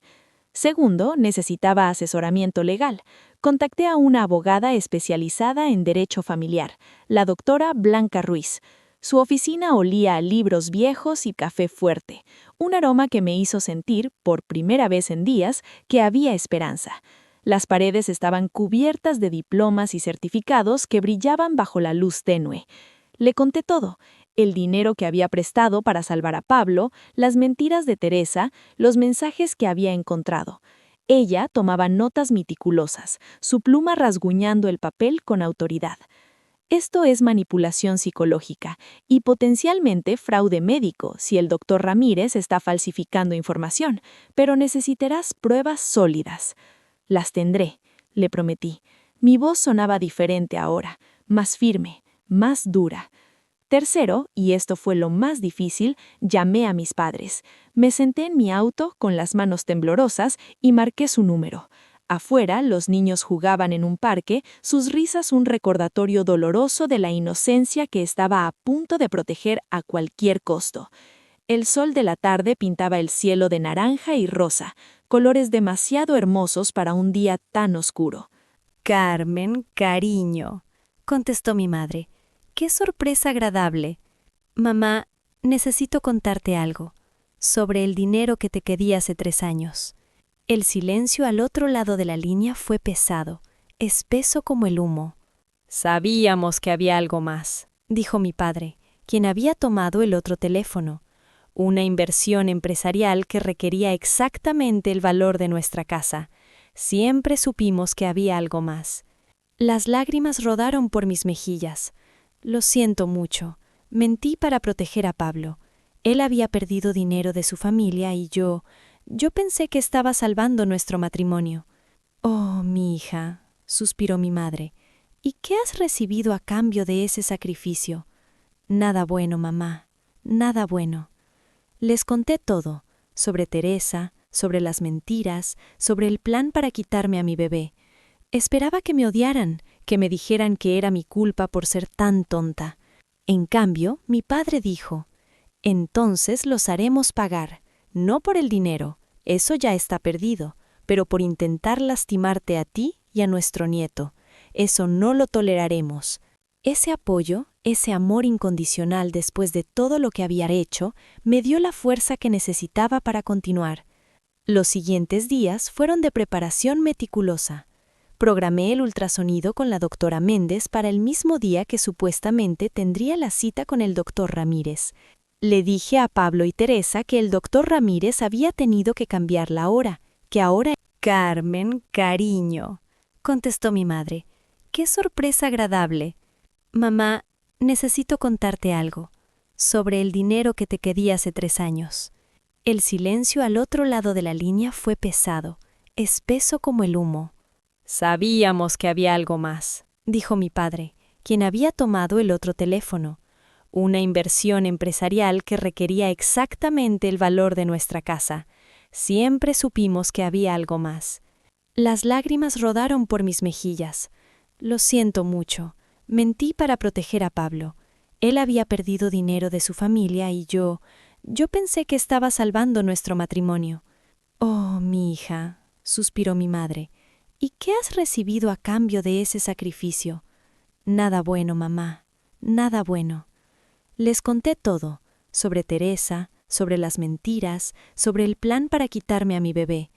Segundo, necesitaba asesoramiento legal. Contacté a una abogada especializada en derecho familiar, la doctora Blanca Ruiz. Su oficina olía a libros viejos y café fuerte, un aroma que me hizo sentir, por primera vez en días, que había esperanza. Las paredes estaban cubiertas de diplomas y certificados que brillaban bajo la luz tenue. Le conté todo: el dinero que había prestado para salvar a Pablo, las mentiras de Teresa, los mensajes que había encontrado. Ella tomaba notas meticulosas, su pluma rasguñando el papel con autoridad. Esto es manipulación psicológica y potencialmente fraude médico si el doctor Ramírez está falsificando información, pero necesitarás pruebas sólidas. Las tendré, le prometí. Mi voz sonaba diferente ahora, más firme, más dura. Tercero, y esto fue lo más difícil, llamé a mis padres. Me senté en mi auto con las manos temblorosas y marqué su número. Afuera, los niños jugaban en un parque, sus risas un recordatorio doloroso de la inocencia que estaba a punto de proteger a cualquier costo. El sol de la tarde pintaba el cielo de naranja y rosa, colores demasiado hermosos para un día tan oscuro. Carmen, cariño, contestó mi madre. ¡Qué sorpresa agradable! Mamá, necesito contarte algo sobre el dinero que te quedé hace 3 años. El silencio al otro lado de la línea fue pesado, espeso como el humo. Sabíamos que había algo más, dijo mi padre, quien había tomado el otro teléfono. Una inversión empresarial que requería exactamente el valor de nuestra casa. Siempre supimos que había algo más. Las lágrimas rodaron por mis mejillas. Lo siento mucho. Mentí para proteger a Pablo. Él había perdido dinero de su familia y yo pensé que estaba salvando nuestro matrimonio. Oh, mi hija, suspiró mi madre. ¿Y qué has recibido a cambio de ese sacrificio? Nada bueno, mamá, nada bueno. Les conté todo, sobre Teresa, sobre las mentiras, sobre el plan para quitarme a mi bebé. Esperaba que me odiaran, que me dijeran que era mi culpa por ser tan tonta. En cambio, mi padre dijo: entonces los haremos pagar, no por el dinero, eso ya está perdido, pero por intentar lastimarte a ti y a nuestro nieto. Eso no lo toleraremos. Ese apoyo, ese amor incondicional después de todo lo que había hecho, me dio la fuerza que necesitaba para continuar. Los siguientes días fueron de preparación meticulosa. Programé el ultrasonido con la doctora Méndez para el mismo día que supuestamente tendría la cita con el doctor Ramírez. Le dije a Pablo y Teresa que el doctor Ramírez había tenido que cambiar la hora, que ahora... Carmen, cariño, contestó mi madre. ¡Qué sorpresa agradable! Mamá, necesito contarte algo, sobre el dinero que te quedé hace 3 años. El silencio al otro lado de la línea fue pesado, espeso como el humo. Sabíamos que había algo más, dijo mi padre, quien había tomado el otro teléfono. Una inversión empresarial que requería exactamente el valor de nuestra casa. Siempre supimos que había algo más. Las lágrimas rodaron por mis mejillas. Lo siento mucho. Mentí para proteger a Pablo. Él había perdido dinero de su familia y yo pensé que estaba salvando nuestro matrimonio. Oh, mi hija, suspiró mi madre. ¿Y qué has recibido a cambio de ese sacrificio? Nada bueno, mamá, nada bueno. Les conté todo, sobre Teresa, sobre las mentiras, sobre el plan para quitarme a mi bebé.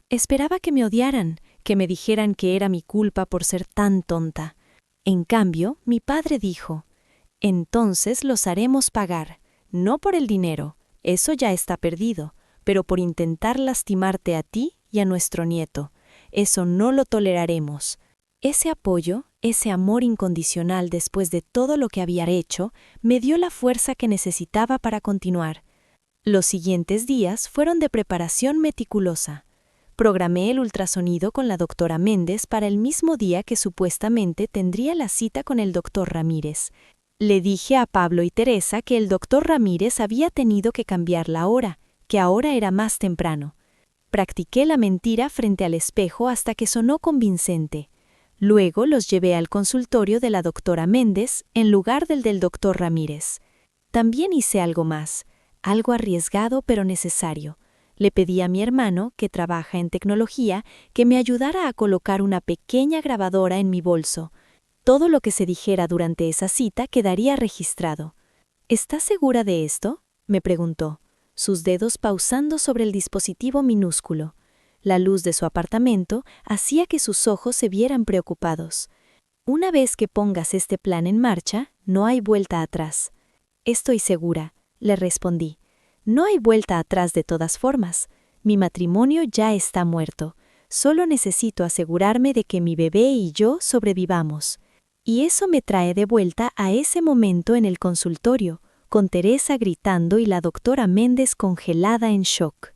Esperaba que me odiaran, que me dijeran que era mi culpa por ser tan tonta. En cambio, mi padre dijo, «Entonces los haremos pagar, no por el dinero, eso ya está perdido, pero por intentar lastimarte a ti y a nuestro nieto. Eso no lo toleraremos». Ese apoyo, ese amor incondicional después de todo lo que había hecho, me dio la fuerza que necesitaba para continuar. Los siguientes días fueron de preparación meticulosa. Programé el ultrasonido con la doctora Méndez para el mismo día que supuestamente tendría la cita con el doctor Ramírez. Le dije a Pablo y Teresa que el doctor Ramírez había tenido que cambiar la hora, que ahora era más temprano. Practiqué la mentira frente al espejo hasta que sonó convincente. Luego los llevé al consultorio de la doctora Méndez en lugar del doctor Ramírez. También hice algo más, algo arriesgado pero necesario. Le pedí a mi hermano, que trabaja en tecnología, que me ayudara a colocar una pequeña grabadora en mi bolso. Todo lo que se dijera durante esa cita quedaría registrado. ¿Estás segura de esto?, me preguntó, sus dedos pausando sobre el dispositivo minúsculo. La luz de su apartamento hacía que sus ojos se vieran preocupados. Una vez que pongas este plan en marcha, no hay vuelta atrás. Estoy segura, le respondí. No hay vuelta atrás de todas formas. Mi matrimonio ya está muerto. Solo necesito asegurarme de que mi bebé y yo sobrevivamos. Y eso me trae de vuelta a ese momento en el consultorio, con Teresa gritando y la doctora Méndez congelada en shock.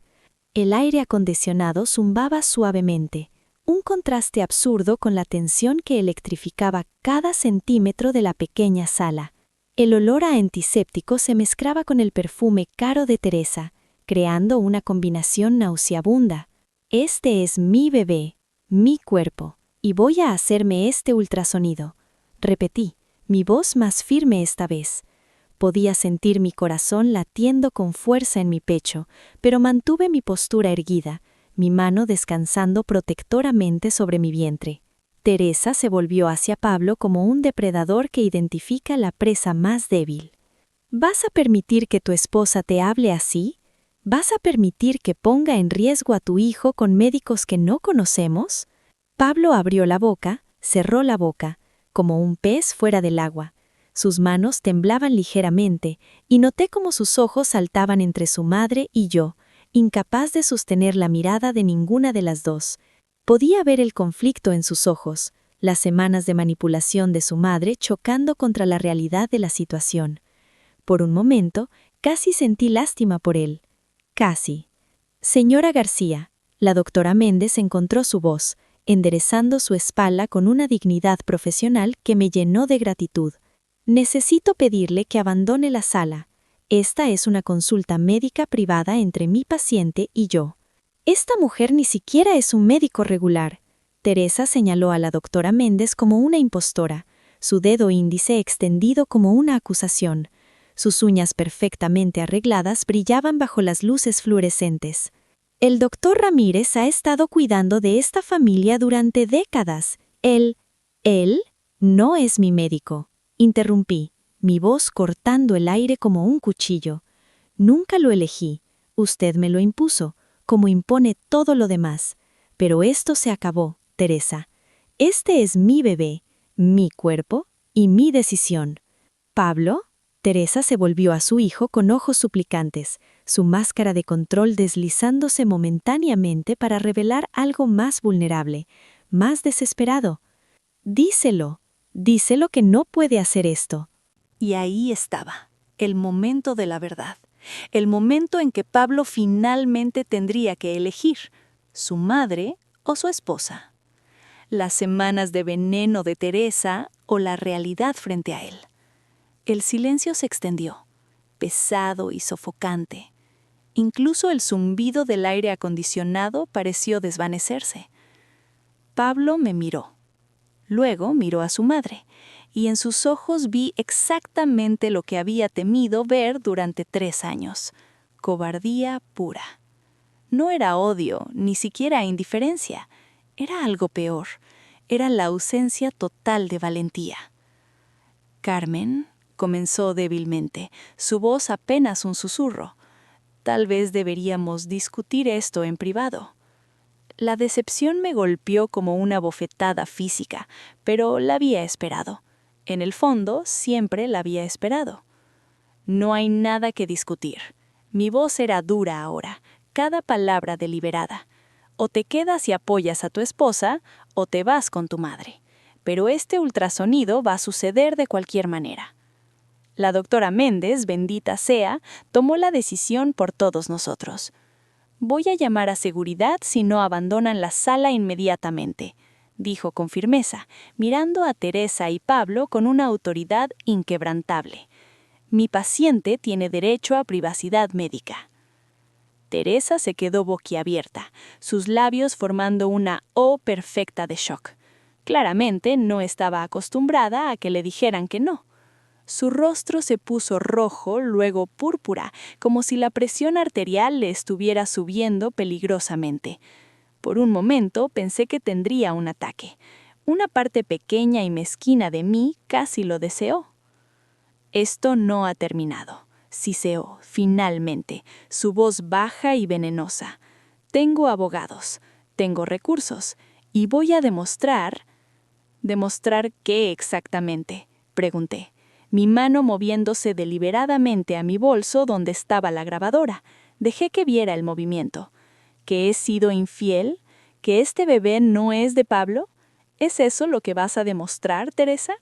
El aire acondicionado zumbaba suavemente, un contraste absurdo con la tensión que electrificaba cada centímetro de la pequeña sala. El olor a antiséptico se mezclaba con el perfume caro de Teresa, creando una combinación nauseabunda. Este es mi bebé, mi cuerpo, y voy a hacerme este ultrasonido. Repetí, mi voz más firme esta vez. Podía sentir mi corazón latiendo con fuerza en mi pecho, pero mantuve mi postura erguida, mi mano descansando protectoramente sobre mi vientre. Teresa se volvió hacia Pablo como un depredador que identifica la presa más débil. ¿Vas a permitir que tu esposa te hable así? ¿Vas a permitir que ponga en riesgo a tu hijo con médicos que no conocemos? Pablo abrió la boca, cerró la boca, como un pez fuera del agua. Sus manos temblaban ligeramente, y noté cómo sus ojos saltaban entre su madre y yo, incapaz de sostener la mirada de ninguna de las dos. Podía ver el conflicto en sus ojos, las semanas de manipulación de su madre chocando contra la realidad de la situación. Por un momento, casi sentí lástima por él. Casi. Señora García, la doctora Méndez encontró su voz, enderezando su espalda con una dignidad profesional que me llenó de gratitud. Necesito pedirle que abandone la sala. Esta es una consulta médica privada entre mi paciente y yo. Esta mujer ni siquiera es un médico regular. Teresa señaló a la doctora Méndez como una impostora, su dedo índice extendido como una acusación. Sus uñas perfectamente arregladas brillaban bajo las luces fluorescentes. El doctor Ramírez ha estado cuidando de esta familia durante décadas. Él no es mi médico. Interrumpí. mi voz cortando el aire como un cuchillo. Nunca lo elegí, usted me lo impuso, como impone todo lo demás. Pero esto se acabó, Teresa. Este es mi bebé, mi cuerpo y mi decisión. ¿Pablo? Teresa se volvió a su hijo con ojos suplicantes, su máscara de control deslizándose momentáneamente para revelar algo más vulnerable, más desesperado. Díselo, díselo que no puede hacer esto. Y ahí estaba, el momento de la verdad, el momento en que Pablo finalmente tendría que elegir, su madre o su esposa. Las semanas de veneno de Teresa o la realidad frente a él. El silencio se extendió, pesado y sofocante. Incluso el zumbido del aire acondicionado pareció desvanecerse. Pablo me miró. Luego miró a su madre, y en sus ojos vi exactamente lo que había temido ver durante 3 años: cobardía pura. No era odio, ni siquiera indiferencia. Era algo peor. Era la ausencia total de valentía. Carmen, comenzó débilmente, su voz apenas un susurro. Tal vez deberíamos discutir esto en privado. La decepción me golpeó como una bofetada física, pero la había esperado. En el fondo, siempre la había esperado. No hay nada que discutir. Mi voz era dura ahora, cada palabra deliberada. O te quedas y apoyas a tu esposa, o te vas con tu madre. Pero este ultrasonido va a suceder de cualquier manera. La doctora Méndez, bendita sea, tomó la decisión por todos nosotros. Voy a llamar a seguridad si no abandonan la sala inmediatamente, dijo con firmeza, mirando a Teresa y Pablo con una autoridad inquebrantable. Mi paciente tiene derecho a privacidad médica. Teresa se quedó boquiabierta, sus labios formando una O perfecta de shock. Claramente no estaba acostumbrada a que le dijeran que no. Su rostro se puso rojo, luego púrpura, como si la presión arterial le estuviera subiendo peligrosamente. Por un momento pensé que tendría un ataque. Una parte pequeña y mezquina de mí casi lo deseó. Esto no ha terminado, siseó, finalmente, su voz baja y venenosa. Tengo abogados, tengo recursos, y voy a demostrar... ¿Demostrar qué exactamente?, pregunté, mi mano moviéndose deliberadamente a mi bolso donde estaba la grabadora. Dejé que viera el movimiento. ¿Que he sido infiel? ¿Que este bebé no es de Pablo? ¿Es eso lo que vas a demostrar, Teresa?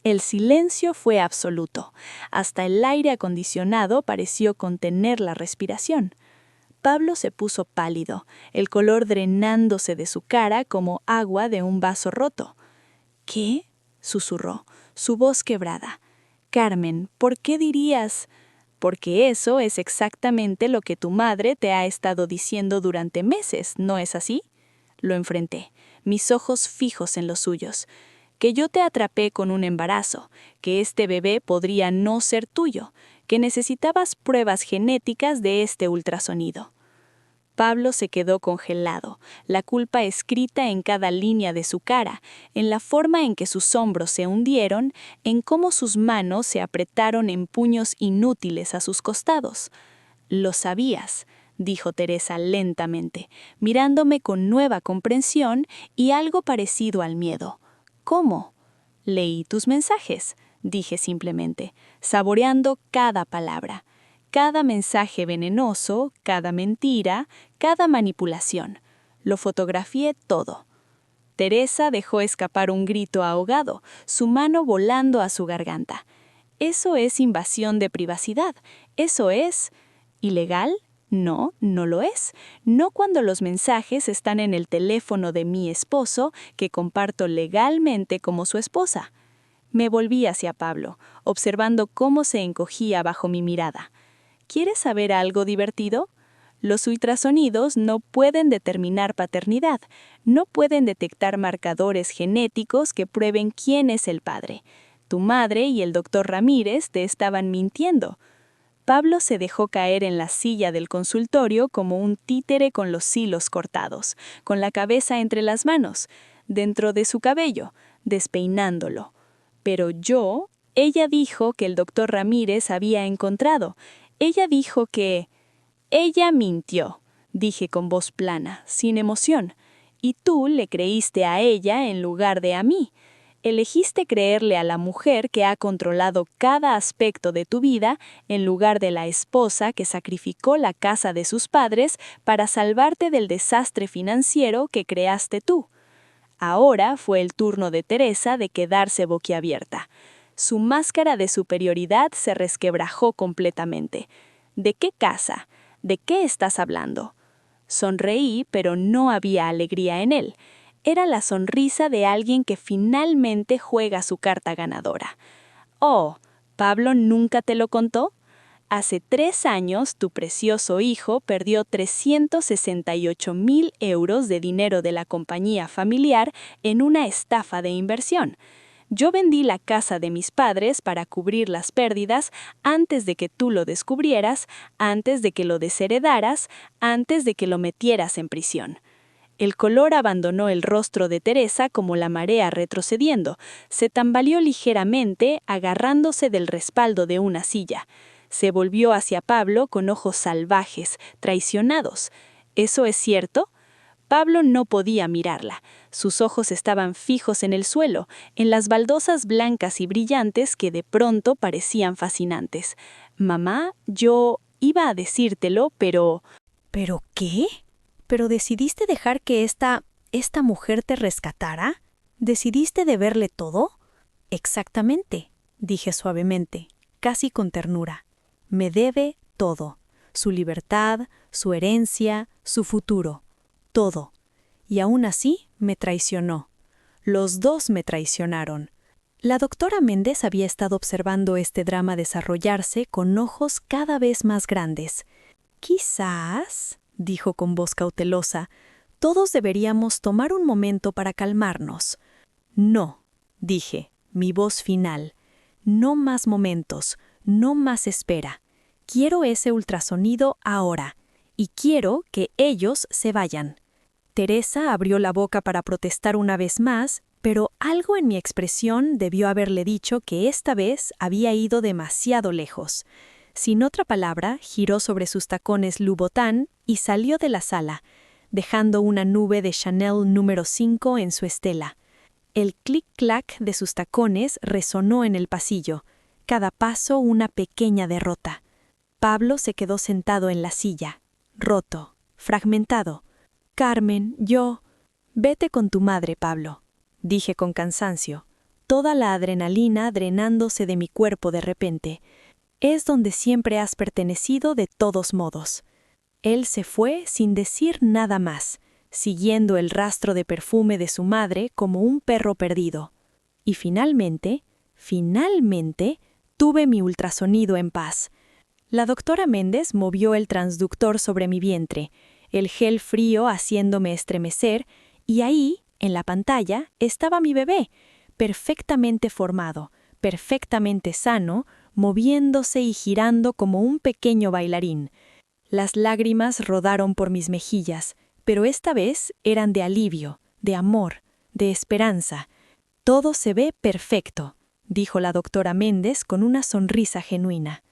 El silencio fue absoluto. Hasta el aire acondicionado pareció contener la respiración. Pablo se puso pálido, el color drenándose de su cara como agua de un vaso roto. ¿Qué?, susurró, su voz quebrada. Carmen, ¿por qué dirías? Porque eso es exactamente lo que tu madre te ha estado diciendo durante meses, ¿no es así? Lo enfrenté, mis ojos fijos en los suyos. Que yo te atrapé con un embarazo, que este bebé podría no ser tuyo, que necesitabas pruebas genéticas de este ultrasonido. Pablo se quedó congelado, la culpa escrita en cada línea de su cara, en la forma en que sus hombros se hundieron, en cómo sus manos se apretaron en puños inútiles a sus costados. Lo sabías, dijo Teresa lentamente, mirándome con nueva comprensión y algo parecido al miedo. ¿Cómo? Leí tus mensajes, dije simplemente, saboreando cada palabra. Cada mensaje venenoso, cada mentira, cada manipulación. Lo fotografié todo. Teresa dejó escapar un grito ahogado, su mano volando a su garganta. Eso es invasión de privacidad. Eso es... ¿ilegal? No, no lo es. No cuando los mensajes están en el teléfono de mi esposo, que comparto legalmente como su esposa. Me volví hacia Pablo, observando cómo se encogía bajo mi mirada. ¿Quieres saber algo divertido? Los ultrasonidos no pueden determinar paternidad, no pueden detectar marcadores genéticos que prueben quién es el padre. Tu madre y el doctor Ramírez te estaban mintiendo. Pablo se dejó caer en la silla del consultorio como un títere con los hilos cortados, con la cabeza entre las manos, dentro de su cabello, despeinándolo. Pero yo Ella dijo que el doctor Ramírez había encontrado. Ella dijo que... Ella mintió, dije con voz plana, sin emoción. Y tú le creíste a ella en lugar de a mí. Elegiste creerle a la mujer que ha controlado cada aspecto de tu vida en lugar de la esposa que sacrificó la casa de sus padres para salvarte del desastre financiero que creaste tú. Ahora fue el turno de Teresa de quedarse boquiabierta. Su máscara de superioridad se resquebrajó completamente. ¿De qué casa? ¿De qué estás hablando? Sonreí, pero no había alegría en él. Era la sonrisa de alguien que finalmente juega su carta ganadora. Oh, ¿Pablo nunca te lo contó? Hace 3 años tu precioso hijo perdió 368,000 euros de dinero de la compañía familiar en una estafa de inversión. Yo vendí la casa de mis padres para cubrir las pérdidas antes de que tú lo descubrieras, antes de que lo desheredaras, antes de que lo metieras en prisión. El color abandonó el rostro de Teresa como la marea retrocediendo. Se tambaleó ligeramente, agarrándose del respaldo de una silla. Se volvió hacia Pablo con ojos salvajes, traicionados. ¿Eso es cierto? Pablo no podía mirarla. Sus ojos estaban fijos en el suelo, en las baldosas blancas y brillantes que de pronto parecían fascinantes. Mamá, yo iba a decírtelo, pero... ¿Pero qué? ¿Pero decidiste dejar que esta mujer te rescatara? ¿Decidiste deberle todo? Exactamente, dije suavemente, casi con ternura. Me debe todo. Su libertad, su herencia, su futuro. Todo. Y aún así me traicionó. Los dos me traicionaron. La doctora Méndez había estado observando este drama desarrollarse con ojos cada vez más grandes. Quizás, dijo con voz cautelosa, todos deberíamos tomar un momento para calmarnos. No, dije, mi voz final. No más momentos, no más espera. Quiero ese ultrasonido ahora, y quiero que ellos se vayan. Teresa abrió la boca para protestar una vez más, pero algo en mi expresión debió haberle dicho que esta vez había ido demasiado lejos. Sin otra palabra, giró sobre sus tacones Louboutin y salió de la sala, dejando una nube de Chanel número 5 en su estela. El clic-clac de sus tacones resonó en el pasillo, cada paso una pequeña derrota. Pablo se quedó sentado en la silla, roto, fragmentado. Carmen, yo... Vete con tu madre, Pablo, dije con cansancio, toda la adrenalina drenándose de mi cuerpo de repente. Es donde siempre has pertenecido de todos modos. Él se fue sin decir nada más, siguiendo el rastro de perfume de su madre como un perro perdido. Y finalmente, tuve mi ultrasonido en paz. La doctora Méndez movió el transductor sobre mi vientre, el gel frío haciéndome estremecer, y ahí, en la pantalla, estaba mi bebé, perfectamente formado, perfectamente sano, moviéndose y girando como un pequeño bailarín. Las lágrimas rodaron por mis mejillas, pero esta vez eran de alivio, de amor, de esperanza. Todo se ve perfecto, dijo la doctora Méndez con una sonrisa genuina.